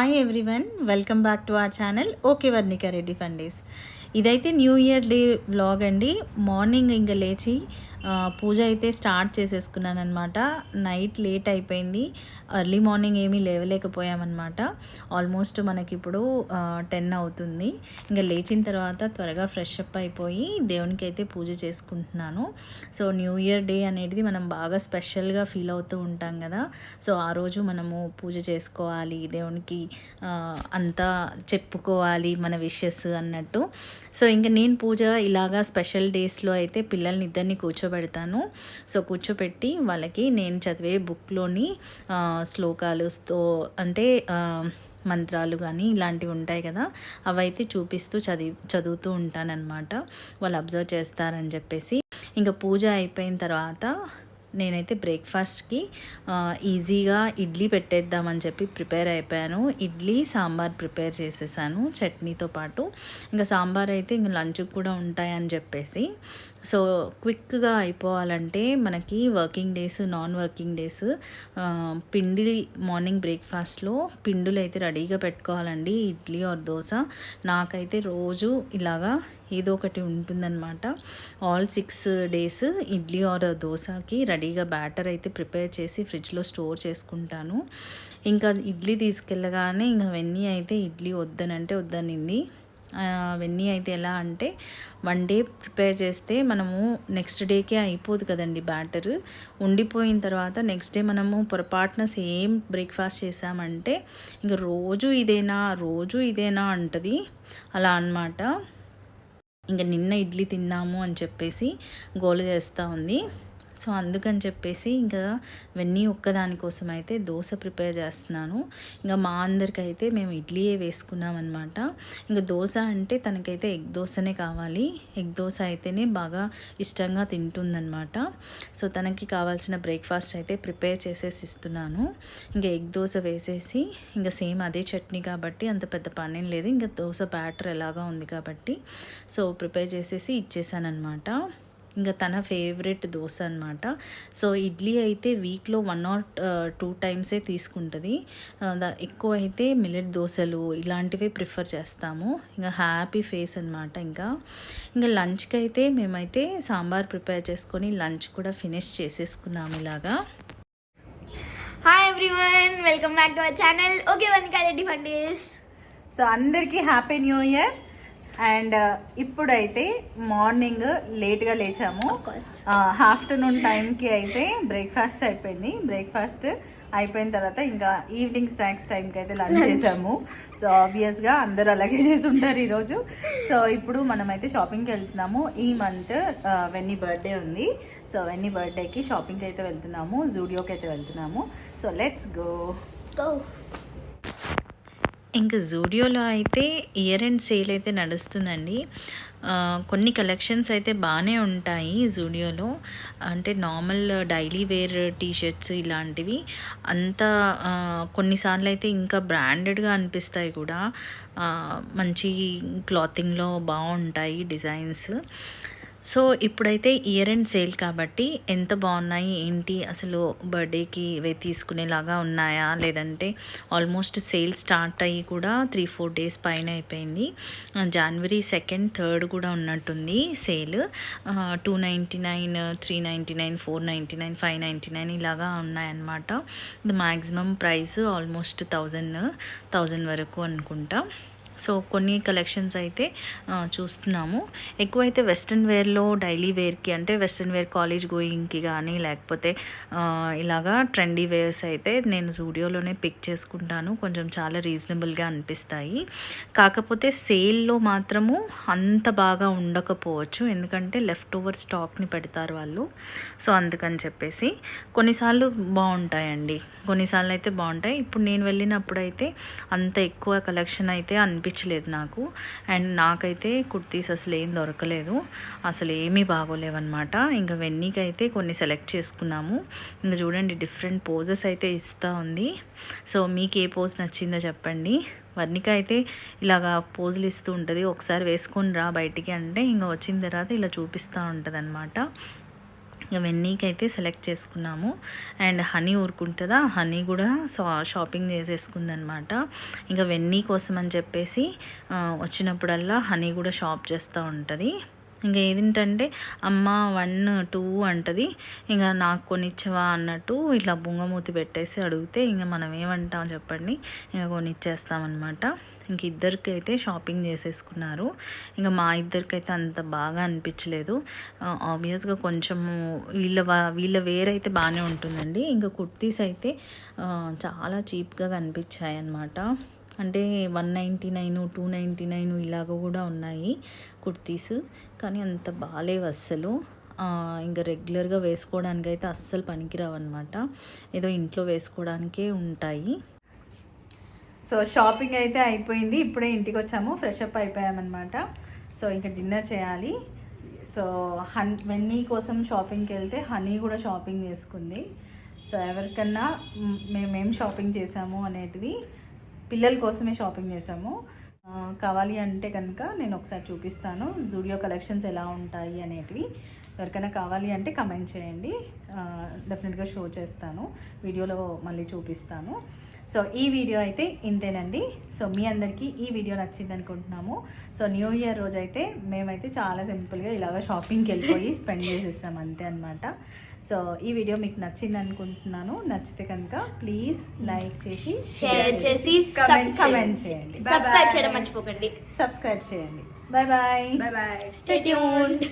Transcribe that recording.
Hi everyone, welcome back to our channel okay Varnika Reddy fundies. ఇదైతే new year day vlog అండి. Morning ఇంకా లేచి పూజ అయితే స్టార్ట్ చేసేసుకున్నాను అనమాట. నైట్ లేట్ అయిపోయింది, ఎర్లీ మార్నింగ్ ఏమీ లేవలేకపోయామన్నమాట. ఆల్మోస్ట్ మనకి ఇప్పుడు 10 అవుతుంది. ఇంకా లేచిన తర్వాత త్వరగా ఫ్రెష్ అప్ అయిపోయి దేవునికి అయితే పూజ చేసుకుంటున్నాను. సో న్యూ ఇయర్ డే అనేది మనం బాగా స్పెషల్గా ఫీల్ అవుతూ ఉంటాం కదా. సో ఆ రోజు మనము పూజ చేసుకోవాలి, దేవునికి అంతా చెప్పుకోవాలి మన విషెస్ అన్నట్టు. సో ఇంకా నేను పూజ ఇలాగా స్పెషల్ డేస్లో అయితే పిల్లల్ని ఇద్దరిని కూర్చోబెడతాను. సో కూర్చోబెట్టి వాళ్ళకి నేను చదివే బుక్లోని శ్లోకాలుతో అంటే మంత్రాలు కానీ ఇలాంటివి ఉంటాయి కదా, అవైతే చూపిస్తూ చదువుతూ ఉంటానన్నమాట. వాళ్ళు అబ్జర్వ్ చేస్తారని చెప్పేసి ఇంకా పూజ అయిపోయిన తర్వాత నేనైతే బ్రేక్ఫాస్ట్కి ఈజీగా ఇడ్లీ పెట్టేద్దామని చెప్పి ప్రిపేర్ అయిపోయాను. ఇడ్లీ సాంబార్ ప్రిపేర్ చేసేసాను చట్నీతో పాటు. ఇంకా సాంబార్ అయితే ఇంకా లంచ్కి కూడా ఉంటాయని చెప్పేసి, సో క్విక్గా అయిపోవాలంటే మనకి working days, non working days పిండి మార్నింగ్ బ్రేక్ఫాస్ట్లో పిండులు అయితే రెడీగా పెట్టుకోవాలండి. ఇడ్లీ ఆర్ దోశ నాకైతే రోజు ఇలాగా ఏదో ఒకటి ఉంటుందన్నమాట. ఆల్ 6 days ఇడ్లీ ఆర్ దోశకి రెడీగా బ్యాటర్ అయితే ప్రిపేర్ చేసి ఫ్రిడ్జ్లో స్టోర్ చేసుకుంటాను. ఇంకా ఇడ్లీ తీసుకెళ్ళగానే ఇంకా వెన్నీ అయితే ఇడ్లీ వద్దనంటే వద్దనింది. వెన్నీ అయితే ఎలా అంటే 1 day ప్రిపేర్ చేస్తే మనము నెక్స్ట్ డేకే అయిపోదు కదండి బ్యాటర్. ఉండిపోయిన తర్వాత నెక్స్ట్ డే మనము పొరపాటున సేమ్ బ్రేక్ఫాస్ట్ చేసామంటే ఇంకా రోజు ఇదేనా అంటది అలా అన్నమాట. ఇంకా నిన్న ఇడ్లీ తిన్నాము అని చెప్పేసి గోల చేస్తూ ఉంది. సో అందుకని చెప్పేసి ఇంకా వెన్నీ ఒక్కదానికోసం అయితే దోశ ప్రిపేర్ చేస్తున్నాను. ఇంకా మా అందరికైతే మేము ఇడ్లీయే వేసుకున్నాం అనమాట. ఇంకా దోశ అంటే తనకైతే ఎగ్ దోశనే కావాలి. ఎగ్ దోశ అయితేనే బాగా ఇష్టంగా తింటుందన్నమాట. సో తనకి కావాల్సిన బ్రేక్ఫాస్ట్ అయితే ప్రిపేర్ చేసేసి ఇస్తున్నాను. ఇంకా ఎగ్ దోశ వేసేసి ఇంకా సేమ్ అదే చట్నీ కాబట్టి అంత పెద్ద పనేం లేదు. ఇంకా దోశ బ్యాటర్ ఎలాగా ఉంది కాబట్టి సో ప్రిపేర్ చేసేసి ఇచ్చేసాను అనమాట. ఇంకా తన ఫేవరెట్ దోశ అనమాట. సో ఇడ్లీ అయితే వీక్లో 1 or 2 times తీసుకుంటుంది. ఎక్కువ అయితే మిల్లెట్ దోశలు ఇలాంటివే ప్రిఫర్ చేస్తాము. ఇంకా హ్యాపీ ఫేస్ అనమాట. ఇంకా లంచ్కి అయితే మేమైతే సాంబార్ ప్రిపేర్ చేసుకొని లంచ్ కూడా ఫినిష్ చేసేసుకున్నాము ఇలాగా. Hi everyone, welcome back to our channel okay Varnika Reddy fundies. So అందరికీ హ్యాపీ న్యూ ఇయర్. అండ్ ఇప్పుడైతే మార్నింగ్ లేట్గా లేచాము. ఆఫ్టర్నూన్ టైంకి అయితే బ్రేక్ఫాస్ట్ అయిపోయింది. బ్రేక్ఫాస్ట్ అయిపోయిన తర్వాత ఇంకా ఈవినింగ్ స్నాక్స్ టైంకి అయితే లంచ్ చేసాము. సో ఆబ్వియస్గా అందరూ అలాగే చేసి ఉంటారు ఈరోజు. సో ఇప్పుడు మనమైతే షాపింగ్కి వెళ్తున్నాము. ఈ మంత్ వెన్నీ బర్త్డే ఉంది. సో వెన్నీ బర్త్డేకి షాపింగ్కి అయితే వెళ్తున్నాము, జూడియోకి అయితే వెళ్తున్నాము. So let's go. ఇంకా జూడియోలో అయితే ఇయర్ ఎండ్ సేల్ అయితే నడుస్తుందండి. కొన్ని కలెక్షన్స్ అయితే బాగానే ఉంటాయి జూడియోలో. అంటే నార్మల్ డైలీ వేర్ టీషర్ట్స్ ఇలాంటివి అంతా కొన్నిసార్లు అయితే ఇంకా బ్రాండెడ్గా అనిపిస్తాయి కూడా. మంచి క్లాతింగ్లో బాగుంటాయి డిజైన్స్. సో ఇప్పుడైతే ఇయర్ ఎండ్ సేల్ కాబట్టి ఎంత బాగున్నాయి ఏంటి, అసలు బర్త్డేకి తీసుకునేలాగా ఉన్నాయా లేదంటే ఆల్మోస్ట్ సేల్ స్టార్ట్ అయ్యి కూడా 3-4 days పైన అయిపోయింది. January 2nd, 3rd కూడా ఉన్నట్టుంది సేల్. 299, 399, 499, 599 ఇలాగా ఉన్నాయన్నమాట. మ్యాక్సిమం ప్రైస్ ఆల్మోస్ట్ 1000 వరకు అనుకుంటా. సో కొన్ని కలెక్షన్స్ అయితే చూస్తున్నాము. ఎక్కువైతే వెస్ట్రన్ వేర్లో డైలీ వేర్కి అంటే వెస్ట్రన్ వేర్ కాలేజ్ గోయింగ్కి కానీ లేకపోతే ఇలాగా ట్రెండీ వేర్స్ అయితే నేను జూడియోలోనే పిక్ చేసుకుంటాను. కొంచెం చాలా రీజనబుల్గా అనిపిస్తాయి. కాకపోతే సేల్లో మాత్రము అంత బాగా ఉండకపోవచ్చు, ఎందుకంటే లెఫ్ట్ ఓవర్ స్టాక్ని పెడతారు వాళ్ళు. సో అందుకని చెప్పేసి కొన్నిసార్లు బాగుంటాయండి, కొన్నిసార్లు అయితే బాగుంటాయి. ఇప్పుడు నేను వెళ్ళినప్పుడైతే అంత ఎక్కువ కలెక్షన్ అయితే అనిపించలేదు నాకు. అండ్ నాకైతే కుర్తీస్ అసలు ఏం దొరకలేదు, అసలు ఏమీ బాగోలేవన్నమాట. ఇంకా వెన్నీకి అయితే కొన్ని సెలెక్ట్ చేసుకున్నాము. ఇంకా చూడండి డిఫరెంట్ పోజెస్ అయితే ఇస్తూ ఉంది. సో మీకు ఏ పోజ్ నచ్చిందో చెప్పండి. వర్ణిక అయితే ఇలాగా పోజులు ఇస్తూ ఉంటుంది. ఒకసారి వేసుకొని రా బయటికి అంటే ఇంకా వచ్చిన తర్వాత ఇలా చూపిస్తూ ఉంటుంది అనమాట. ఇక వెన్నీకి అయితే సెలెక్ట్ చేసుకున్నాము. అండ్ హనీ ఊరుకుంటుందా, హనీ కూడా షాపింగ్ చేసేసుకుందనమాట. ఇంకా వెన్నీ కోసం అని చెప్పేసి వచ్చినప్పుడల్లా హనీ కూడా షాప్ చేస్తూ ఉంటుంది. ఇంకా ఏదేంటంటే అమ్మ 1, 2 అంటది. ఇంకా నాకు కొనిచ్చవా అన్నట్టు ఇట్లా బుంగమూతి పెట్టేసి అడిగితే ఇంకా మనం ఏమంటాం చెప్పండి, ఇంకా కొనిచ్చేస్తామన్నమాట. ఇంక ఇద్దరికైతే షాపింగ్ చేసేసుకున్నారు. ఇంకా మా ఇద్దరికైతే అంత బాగా అనిపించలేదు. ఆబ్వియస్గా కొంచెము వీళ్ళ వేర్ అయితే బాగానే ఉంటుందండి. ఇంకా కుర్తీస్ అయితే చాలా చీప్గా కనిపించాయి అన్నమాట. అంటే 199, 299 ఇలాగ కూడా ఉన్నాయి కుర్తీస్. కానీ అంత బాగాలేవు అస్సలు. ఇంకా రెగ్యులర్గా వేసుకోవడానికి అయితే అస్సలు పనికిరావు అనమాట. ఏదో ఇంట్లో వేసుకోవడానికే ఉంటాయి. సో షాపింగ్ అయితే అయిపోయింది. ఇప్పుడే ఇంటికి వచ్చాము, ఫ్రెష్ అప్ అయిపోయామన్నమాట. సో ఇంకా డిన్నర్ చేయాలి. సో వెన్నీ కోసం షాపింగ్కి వెళ్తే హనీ కూడా షాపింగ్ చేసుకుంది. సో ఎవరికన్నా మేమేం షాపింగ్ చేసాము అనేటిది పిల్లల కోసమే షాపింగ్ చేసాము. కావాలి అంటే కనుక నేను ఒకసారి చూపిస్తాను జూడియో కలెక్షన్స్ ఎలా ఉంటాయి అనేటివి. ఎవరికైనా కావాలి అంటే కమెంట్ చేయండి, డెఫినెట్గా షో చేస్తాను, వీడియోలో మళ్ళీ చూపిస్తాను. సో ఈ వీడియో అయితే ఇంతేనండి. సో మీ అందరికీ ఈ వీడియో నచ్చింది అనుకుంటున్నాము. సో న్యూ ఇయర్ రోజు అయితే మేమైతే చాలా సింపుల్గా ఇలాగ షాపింగ్కి వెళ్ళిపోయి స్పెండ్ చేసేస్తాం అంతే అనమాట. సో ఈ వీడియో మీకు నచ్చింది అనుకుంటున్నాను. నచ్చితే కనుక ప్లీజ్ లైక్ చేసి షేర్ చేసి కమెంట్ చేయండి, సబ్స్క్రైబ్ చేయడం మర్చిపోకండి. సబ్స్క్రైబ్ చేయండి. Bye bye. Stay tuned.